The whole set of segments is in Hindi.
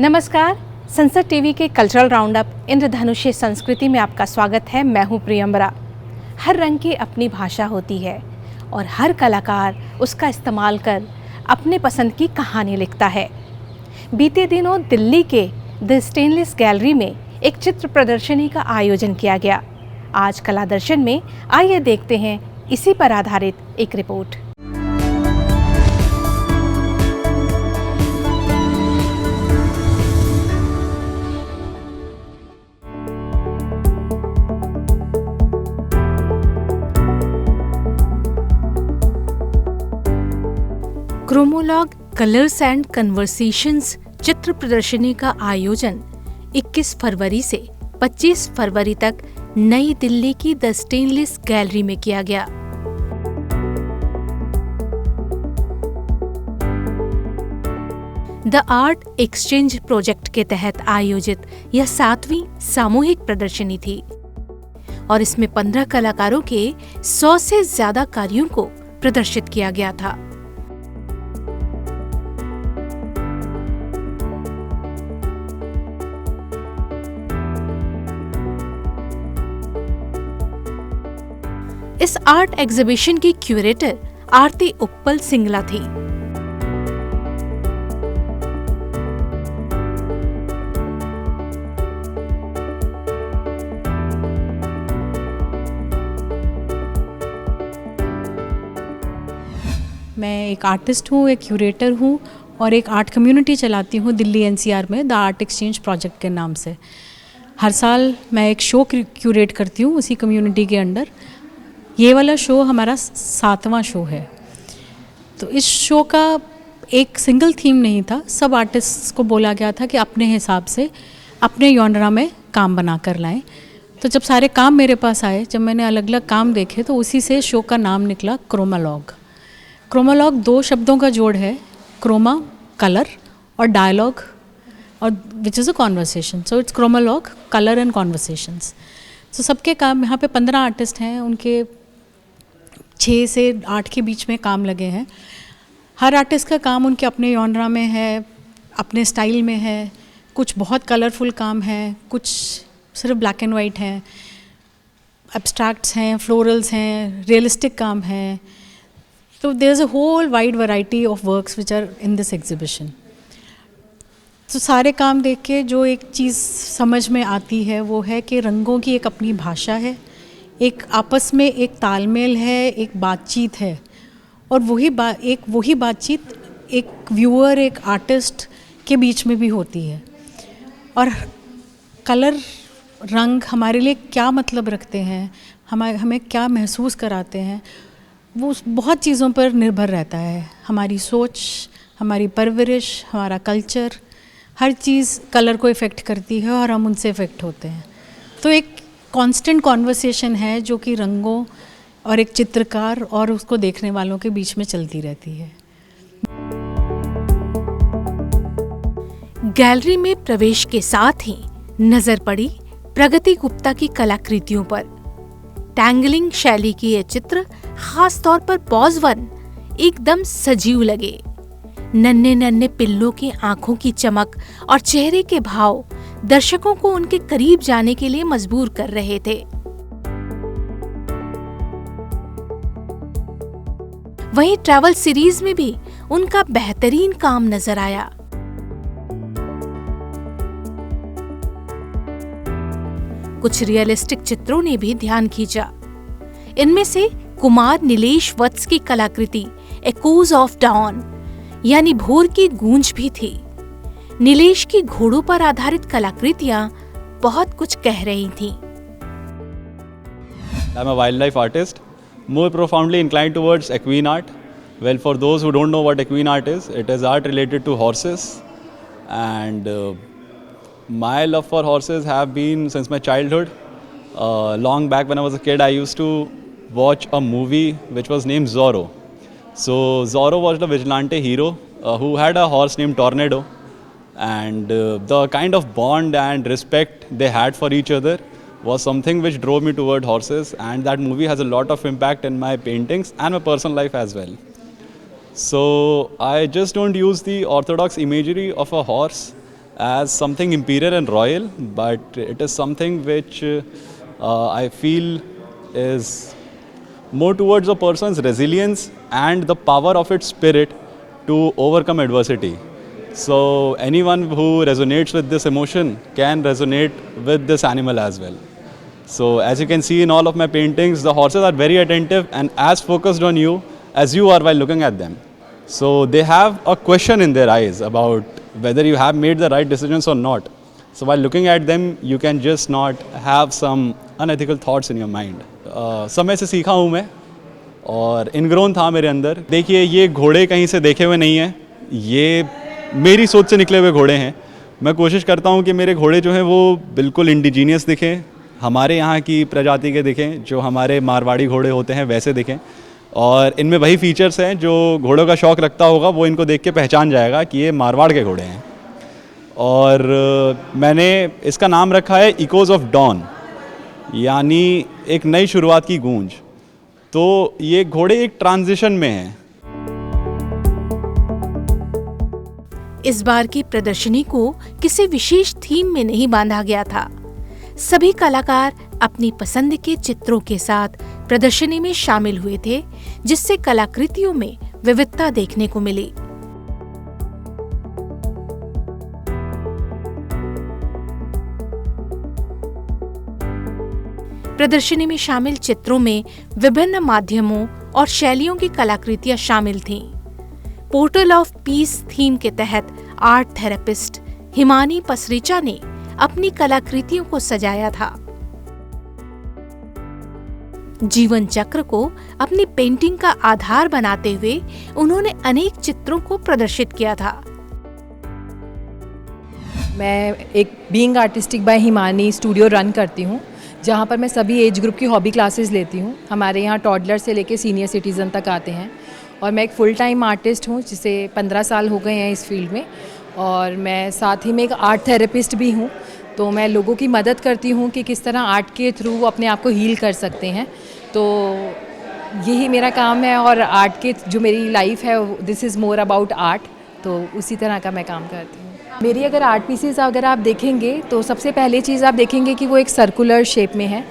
नमस्कार, संसद टीवी के कल्चरल राउंडअप इंद्रधनुषी संस्कृति में आपका स्वागत है। मैं हूँ प्रियंबरा। हर रंग की अपनी भाषा होती है और हर कलाकार उसका इस्तेमाल कर अपने पसंद की कहानी लिखता है। बीते दिनों दिल्ली के द स्टेनलेस गैलरी में एक चित्र प्रदर्शनी का आयोजन किया गया। आज कला दर्शन में आइए देखते हैं इसी पर आधारित एक रिपोर्ट। क्रोमोलॉग कलर्स एंड कन्वर्सेशंस चित्र प्रदर्शनी का आयोजन 21 फरवरी से 25 फरवरी तक नई दिल्ली की द स्टेनलेस गैलरी में किया गया। द आर्ट एक्सचेंज प्रोजेक्ट के तहत आयोजित यह 7वीं सामूहिक प्रदर्शनी थी और इसमें 15 कलाकारों के 100 से ज्यादा कार्यों को प्रदर्शित किया गया था। इस आर्ट एग्जीबिशन की क्यूरेटर आरती उत्पल सिंगला थी। मैं एक आर्टिस्ट हूँ, एक क्यूरेटर हूँ और एक आर्ट कम्युनिटी चलाती हूँ दिल्ली एनसीआर में द आर्ट एक्सचेंज प्रोजेक्ट के नाम से। हर साल मैं एक शो क्यूरेट करती हूँ उसी कम्युनिटी के अंडर। ये वाला शो हमारा 7वां शो है। तो इस शो का एक सिंगल थीम नहीं था, सब आर्टिस्ट्स को बोला गया था कि अपने हिसाब से अपने जॉनरा में काम बना कर लाएं। तो जब सारे काम मेरे पास आए, जब मैंने अलग अलग काम देखे, तो उसी से शो का नाम निकला क्रोमोलॉग। क्रोमोलॉग 2 शब्दों का जोड़ है, क्रोमा कलर और डायलॉग और which is a conversation. So it's chromolog colour and conversations. तो सबके काम, यहाँ पे 15 आर्टिस्ट हैं, उनके 6 से 8 के बीच में काम लगे हैं। हर आर्टिस्ट का काम उनके अपने जॉनरा में है, अपने स्टाइल में है। कुछ बहुत कलरफुल काम है, कुछ सिर्फ ब्लैक एंड वाइट हैं, एब्स्ट्रैक्ट्स हैं, फ्लोरल्स हैं, रियलिस्टिक काम हैं। तो there is a whole wide variety of works which are in this exhibition. तो सारे काम देख के जो एक चीज़ समझ में आती है वो है कि रंगों की एक अपनी भाषा है, एक आपस में एक तालमेल है, एक बातचीत है और वही बातचीत एक व्यूअर, एक आर्टिस्ट के बीच में भी होती है। और कलर, रंग हमारे लिए क्या मतलब रखते हैं, हमें क्या महसूस कराते हैं, वो बहुत चीज़ों पर निर्भर रहता है। हमारी सोच, हमारी परवरिश, हमारा कल्चर, हर चीज़ कलर को इफ़ेक्ट करती है और हम उनसे इफ़ेक्ट होते हैं। तो एक कांस्टेंट कॉन्वर्सेशन है जो कि रंगों और एक चित्रकार और उसको देखने वालों के बीच में चलती रहती है। गैलरी में प्रवेश के साथ ही नजर पड़ी प्रगति गुप्ता की कलाकृतियों पर। टैंगलिंग शैली की ये चित्र खास तौर पर पॉज 1 एकदम सजीव लगे। नन्हे नन्हे पिल्लों की आंखों की चमक और चेहरे के भाव दर्शकों को उनके करीब जाने के लिए मजबूर कर रहे थे। वहीं ट्रैवल सीरीज में भी उनका बेहतरीन काम नजर आया। कुछ रियलिस्टिक चित्रों ने भी ध्यान खींचा। इनमें से कुमार नीलेश वत्स की कलाकृति एकोज ऑफ डॉन यानी भोर की गूंज भी थी। नीलेश की घोड़ों पर आधारित कलाकृतियां बहुत कुछ कह रही थीं। I'm a wildlife artist, more profoundly inclined towards equine art. Well, for those who don't know what equine art is, it is art related to horses, and my love for horses have been since my childhood. Long back when I was a kid, I used to watch a movie which was named Zorro. So Zorro was the vigilante hero who had a horse named Tornado, and the kind of bond and respect they had for each other was something which drove me toward horses, and that movie has a lot of impact in my paintings and my personal life as well. So I just don't use the orthodox imagery of a horse as something imperial and royal, but it is something which I feel is more towards a person's resilience and the power of its spirit to overcome adversity. So anyone who resonates with this emotion can resonate with this animal as well. So as you can see in all of my paintings, the horses are very attentive and as focused on you as you are while looking at them. So they have a question in their eyes about whether you have made the right decisions or not. So while looking at them, you can just not have some unethical thoughts in your mind. समय से सीखा हूँ मैं और इनग्रोन था मेरे अंदर. देखिए ये घोड़े कहीं से देखे हुए नहीं हैं, ये मेरी सोच से निकले हुए घोड़े हैं. मैं कोशिश करता हूँ कि मेरे घोड़े जो हैं वो बिल्कुल इंडिजीनियस दिखें, हमारे यहाँ की प्रजाति के दिखें, जो हमारे मारवाड़ी घोड़े होते हैं वैसे दिखें. और इनमें वही फीचर्स हैं जो घोड़ों का शौक़ रखता होगा वो इनको देख के पहचान जाएगा कि ये मारवाड़ के घोड़े हैं. और मैंने इसका नाम रखा है इकोज़ ऑफ डॉन, यानी एक नई शुरुआत की गूंज. तो ये घोड़े एक ट्रांजिशन में हैं. इस बार की प्रदर्शनी को किसी विशेष थीम में नहीं बांधा गया था. सभी कलाकार अपनी पसंद के चित्रों के साथ प्रदर्शनी में शामिल हुए थे, जिससे कलाकृतियों में विविधता देखने को मिली. प्रदर्शनी में शामिल चित्रों में विभिन्न माध्यमों और शैलियों की कलाकृतियां शामिल थीं. पोर्टल ऑफ पीस थीम के तहत आर्ट थेरेपिस्ट हिमानी पसरीचा ने अपनी कलाकृतियों को सजाया था. जीवन चक्र को अपनी पेंटिंग का आधार बनाते हुए उन्होंने अनेक चित्रों को प्रदर्शित किया था. मैं एक being artistic by Himani studio run करती हूँ, जहाँ पर मैं सभी एज ग्रुप की हॉबी क्लासेस लेती हूँ. हमारे यहाँ टॉडलर से लेके सीनियर सिटीज़न तक आते हैं. और मैं एक फुल टाइम आर्टिस्ट हूँ, जिसे 15 साल हो गए हैं इस फील्ड में. और मैं साथ ही में एक आर्ट थेरेपिस्ट भी हूँ. तो मैं लोगों की मदद करती हूँ कि किस तरह आर्ट के थ्रू वो अपने आप को हील कर सकते हैं. तो यही मेरा काम है. और आर्ट के जो मेरी लाइफ है, this is more about art. तो उसी तरह का मैं काम करती हूँ. मेरी अगर आर्ट पीसेस अगर आप देखेंगे तो सबसे पहले चीज़ आप देखेंगे कि वो एक सर्कुलर शेप में है.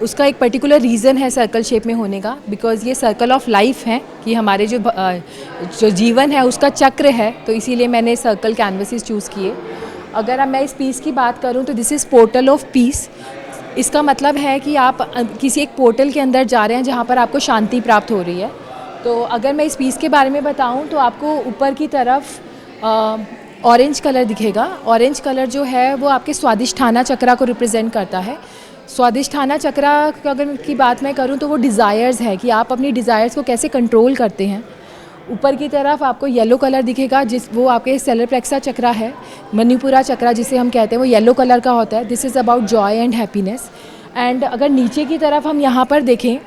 उसका एक पर्टिकुलर रीज़न है सर्कल शेप में होने का, बिकॉज़ ये सर्कल ऑफ लाइफ है कि हमारे जो जीवन है उसका चक्र है. तो इसीलिए मैंने सर्कल कैनवसेस चूज़ किए. अगर मैं इस पीस की बात करूं तो this is portal of piece. इसका मतलब है कि आप किसी एक पोर्टल के अंदर जा रहे हैं जहां पर आपको शांति प्राप्त हो रही है. तो अगर मैं इस पीस के बारे में बताऊं तो आपको ऊपर की तरफ ऑरेंज कलर दिखेगा. ऑरेंज कलर जो है वो आपके स्वादिष्ठाना चक्रा को रिप्रेजेंट करता है. स्वादिष्ठाना चक्रा अगर की बात मैं करूं तो वो डिज़ायर्स है कि आप अपनी डिज़ायर्स को कैसे कंट्रोल करते हैं. ऊपर की तरफ आपको येलो कलर दिखेगा, वो आपके सेलर प्लेक्सा चक्रा है. मणिपुरा चक्रा जिसे हम कहते हैं वो येलो कलर का होता है. This is about Joy and happiness. And अगर नीचे की तरफ हम यहाँ पर देखें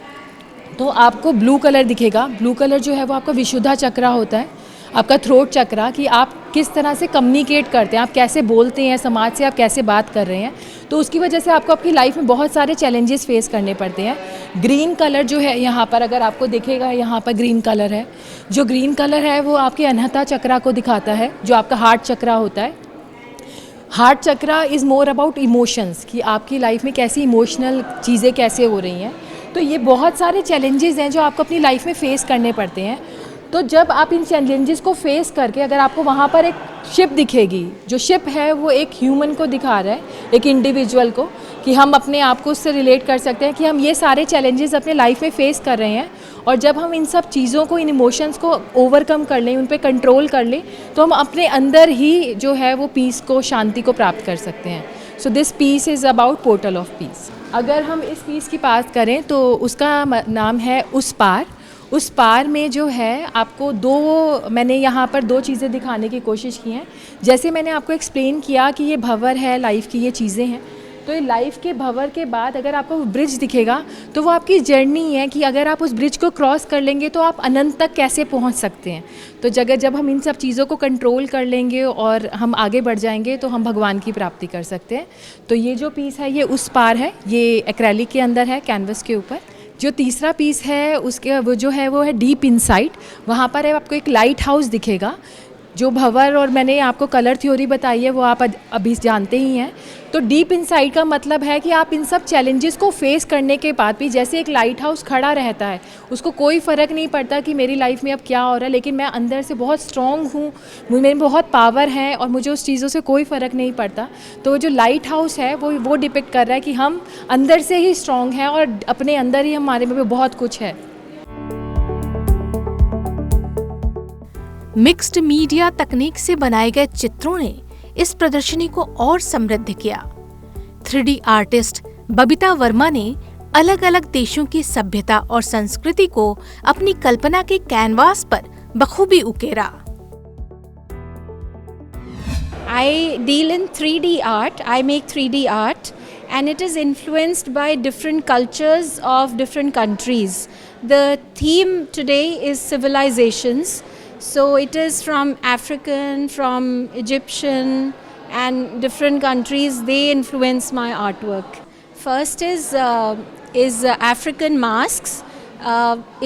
तो आपको ब्लू कलर दिखेगा. ब्लू कलर जो है वो आपका विशुद्धा चक्रा होता है, आपका थ्रोट चक्रा, कि आप किस तरह से कम्युनिकेट करते हैं, आप कैसे बोलते हैं, समाज से आप कैसे बात कर रहे हैं. तो उसकी वजह से आपको आपकी लाइफ में बहुत सारे चैलेंजेस फेस करने पड़ते हैं. ग्रीन कलर जो है यहाँ पर अगर आपको दिखेगा, यहाँ पर ग्रीन कलर है. जो ग्रीन कलर है वो आपके अनहता चक्रा को दिखाता है, जो आपका हार्ट चक्रा होता है. Heart chakra is more about emotions, कि आपकी लाइफ में कैसी इमोशनल चीज़ें कैसे हो रही हैं. तो ये बहुत सारे चैलेंजेस हैं जो आपको अपनी लाइफ में फ़ेस करने पड़ते हैं. तो जब आप इन चैलेंजेस को फेस करके अगर आपको वहाँ पर एक शिप दिखेगी, जो शिप है वो एक ह्यूमन को दिखा रहा है, एक इंडिविजुअल को, कि हम अपने आप को उससे रिलेट कर सकते हैं कि हम ये सारे चैलेंजेस अपने लाइफ में फेस कर रहे हैं. और जब हम इन सब चीज़ों को, इन इमोशंस को ओवरकम कर लें, उन पे कंट्रोल कर लें, तो हम अपने अंदर ही जो है वो पीस को, शांति को प्राप्त कर सकते हैं. So this piece is about portal of peace. अगर हम इस पीस की बात करें तो उसका नाम है उस पार. उस पार में जो है आपको मैंने यहाँ पर 2 चीज़ें दिखाने की कोशिश की हैं. जैसे मैंने आपको एक्सप्लेन किया कि ये भंवर है, लाइफ की ये चीज़ें हैं. तो ये लाइफ के भंवर के बाद अगर आपको ब्रिज दिखेगा तो वो आपकी जर्नी है कि अगर आप उस ब्रिज को क्रॉस कर लेंगे तो आप अनंत तक कैसे पहुँच सकते हैं. तो जब हम इन सब चीज़ों को कंट्रोल कर लेंगे और हम आगे बढ़ जाएंगे तो हम भगवान की प्राप्ति कर सकते हैं. तो ये जो पीस है ये उस पार है, ये एक्रेलिक के अंदर है, कैनवस के ऊपर. जो तीसरा पीस है उसके वो है डीप इनसाइड. वहाँ पर आपको एक लाइट हाउस दिखेगा जो भंवर और मैंने आपको कलर थ्योरी बताई है वो आप अभी जानते ही हैं। तो डीप इनसाइड का मतलब है कि आप इन सब चैलेंजेस को फेस करने के बाद भी, जैसे एक लाइट हाउस खड़ा रहता है, उसको कोई फ़र्क नहीं पड़ता कि मेरी लाइफ में अब क्या हो रहा है, लेकिन मैं अंदर से बहुत स्ट्रॉन्ग हूँ, मेरे में बहुत पावर है और मुझे उस चीज़ों से कोई फ़र्क नहीं पड़ता। तो जो लाइट हाउस है वो डिपिक्ट कर रहा है कि हम अंदर से ही स्ट्रॉन्ग हैं और अपने अंदर ही हमारे में भी बहुत कुछ है। मिक्स्ड मीडिया तकनीक से बनाए गए चित्रों ने इस प्रदर्शनी को और समृद्ध किया। 3D आर्टिस्ट बबीता वर्मा ने अलग अलग देशों की सभ्यता और संस्कृति को अपनी कल्पना के कैनवास पर बखूबी उकेरा। I deal in 3D art. I make 3D art, and it is influenced by different cultures of different countries. The theme today is civilizations. So it is from African, from Egyptian, and different countries. They influence my artwork. First is African masks.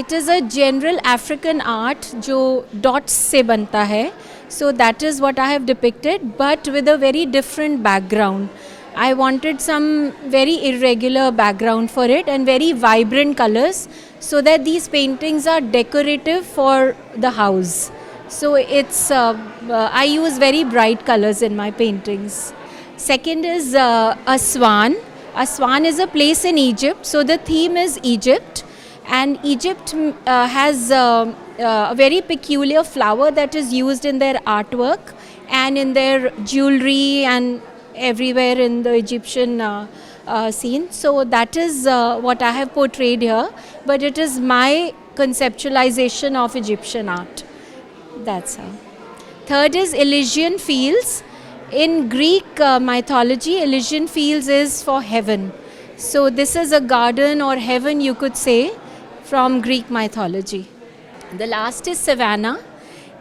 It is a general African art जो dots से बनता है. So that is what I have depicted, but with a very different background. I wanted some very irregular background for it and very vibrant colors, so that these paintings are decorative for the house. So it's I use very bright colors in my paintings. Second is Aswan. Aswan is a place in Egypt, so the theme is Egypt, and Egypt has a very peculiar flower that is used in their artwork and in their jewelry and everywhere in the Egyptian scene. So that is what I have portrayed here, but it is my conceptualization of Egyptian art. That's how. Third is Elysian Fields. In Greek mythology, Elysian Fields is for heaven. So this is a garden or heaven, you could say, from Greek mythology. The last is Savannah,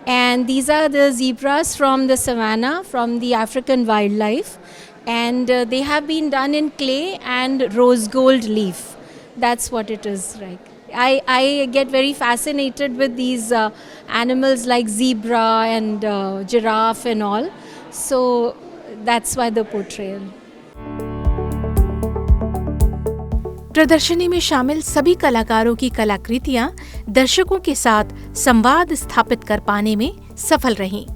and these are the zebras from the savannah, from the African wildlife, and they have been done in clay and rose gold leaf. That's what it is like. I get very fascinated with these animals like zebra and giraffe and all, so that's why the portrayal. प्रदर्शनी में शामिल सभी कलाकारों की कलाकृतियां दर्शकों के साथ संवाद स्थापित कर पाने में सफल रहीं।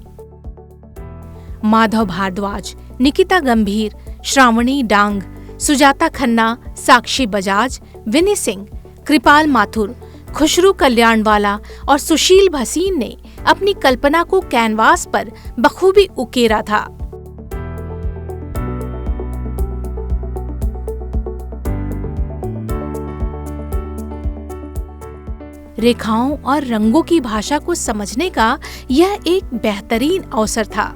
माधव भारद्वाज, निकिता गंभीर, श्रावणी डांग, सुजाता खन्ना, साक्षी बजाज, विनी सिंह, कृपाल माथुर, खुशरू कल्याणवाला और सुशील भसीन ने अपनी कल्पना को कैनवास पर बखूबी उकेरा था। रेखाओं और रंगों की भाषा को समझने का यह एक बेहतरीन अवसर था।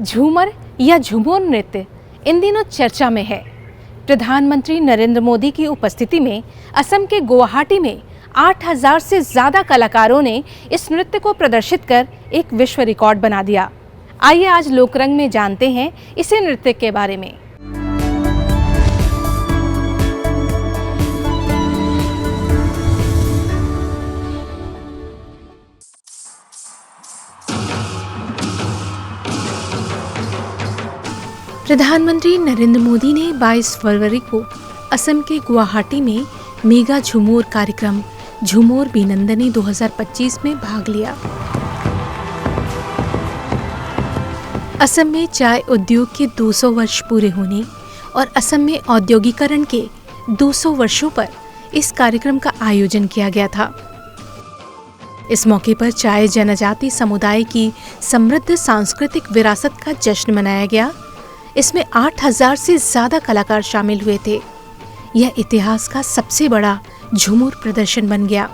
झूमर या झूमर नृत्य इन दिनों चर्चा में है। प्रधानमंत्री नरेंद्र मोदी की उपस्थिति में असम के गुवाहाटी में 8000 से ज्यादा कलाकारों ने इस नृत्य को प्रदर्शित कर एक विश्व रिकॉर्ड बना दिया। आइए आज लोकरंग में जानते हैं इसी नृत्य के बारे में। प्रधानमंत्री नरेंद्र मोदी ने 22 फरवरी को असम के गुवाहाटी में मेगा झूमर कार्यक्रम झूमर बिनंदनी 2025 में भाग लिया। असम में चाय उद्योग के 200 वर्ष पूरे होने और असम में औद्योगिकरण के 200 वर्षों पर इस कार्यक्रम का आयोजन किया गया था। इस मौके पर चाय जनजाति समुदाय की समृद्ध सांस्कृतिक विरासत का जश्न मनाया गया। इसमें 8000 से ज्यादा कलाकार शामिल हुए थे। यह इतिहास का सबसे बड़ा झूमर प्रदर्शन बन गया।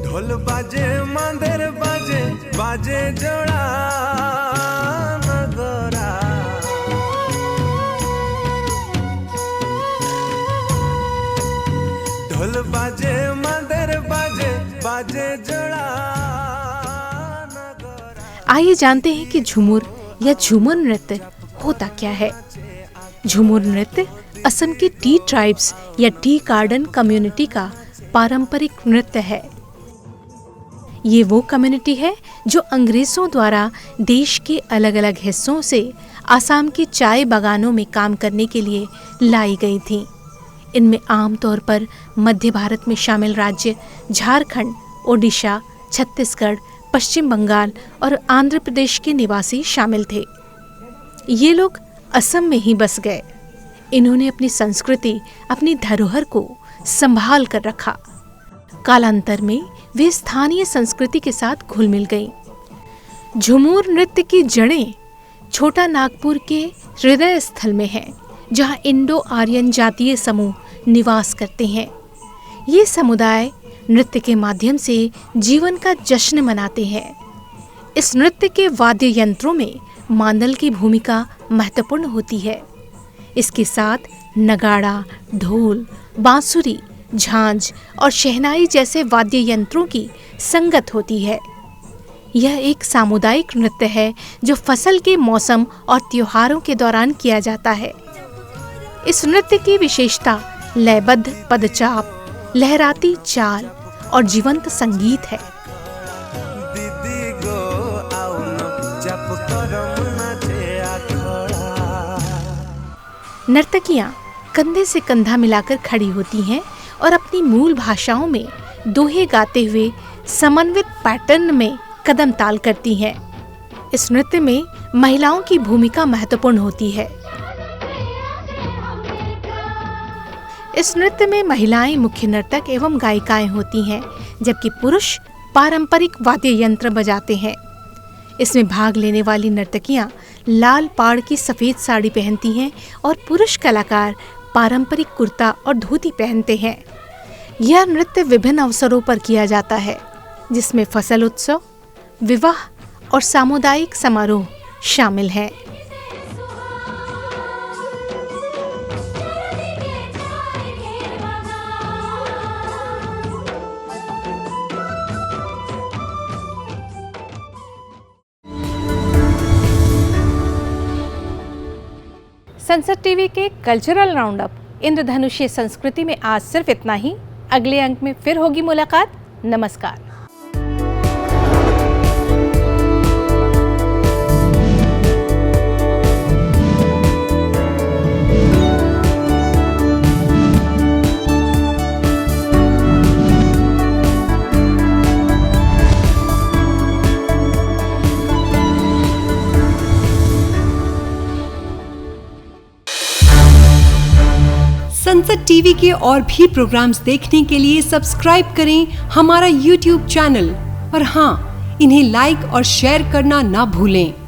ढोल बाजे मांदेर बाजे बाजे जोड़ा नगरा ढोल बाजे मांदेर बाजे बाजे जोड़ा नगरा। आइए जानते हैं कि झूमुर या झूमर नृत्य होता क्या है। झूमुर नृत्य असम के टी ट्राइब्स या टी गार्डन कम्युनिटी का पारंपरिक नृत्य है। ये वो कम्युनिटी है जो अंग्रेजों द्वारा देश के अलग अलग हिस्सों से आसाम के चाय बागानों में काम करने के लिए लाई गई थी। इनमें आमतौर पर मध्य भारत में शामिल राज्य झारखंड, ओडिशा, छत्तीसगढ़, पश्चिम बंगाल और आंध्र प्रदेश के निवासी शामिल थे। ये लोग असम में ही बस गए। इन्होंने अपनी संस्कृति, अपनी धरोहर को संभाल कर रखा। कालांतर में वे स्थानीय संस्कृति के साथ घुल मिल गईं। झूमुर नृत्य की जड़ें छोटा नागपुर के हृदय स्थल में हैं, जहां इंडो आर्यन जातीय समूह निवास करते हैं। ये समुदाय नृत्य के माध्यम से जीवन का जश्न मनाते हैं। इस नृत्य के वाद्य यंत्रों में मांदल की भूमिका महत्वपूर्ण होती है। इसके साथ नगाड़ा, ढोल, बांसुरी, झांझ और शहनाई जैसे वाद्य यंत्रों की संगत होती है। यह एक सामुदायिक नृत्य है जो फसल के मौसम और त्योहारों के दौरान किया जाता है। इस नृत्य की विशेषता लयबद्ध पदचाप, लहराती चाल और जीवंत संगीत है। दीदी गो आउन जप करम नाचे आखड़ा। नर्तकियां कंधे से कंधा मिलाकर खड़ी होती हैं और अपनी मूल भाषाओं में दोहे गाते हुए समन्वित पैटर्न में कदम ताल करती हैं। इस नृत्य में महिलाओं की भूमिका महत्वपूर्ण होती है। इस नृत्य में महिलाएं मुख्य नर्तक एवं गायिकाएं होती हैं, जबकि पुरुष पारंपरिक वाद्य यंत्र बजाते हैं। इसमें भाग लेने वाली नर्तकियां लाल पाड़ की सफ़ेद साड़ी पहनती हैं और पुरुष कलाकार पारंपरिक कुर्ता और धोती पहनते हैं। यह नृत्य विभिन्न अवसरों पर किया जाता है, जिसमें फसल उत्सव, विवाह और सामुदायिक समारोह शामिल हैं। संसद टीवी के कल्चरल राउंडअप इंद्रधनुषीय संस्कृति में आज सिर्फ इतना ही। अगले अंक में फिर होगी मुलाकात। नमस्कार। संसद टीवी के और भी प्रोग्राम्स देखने के लिए सब्सक्राइब करें हमारा YouTube चैनल और हाँ, इन्हें लाइक और शेयर करना ना भूलें।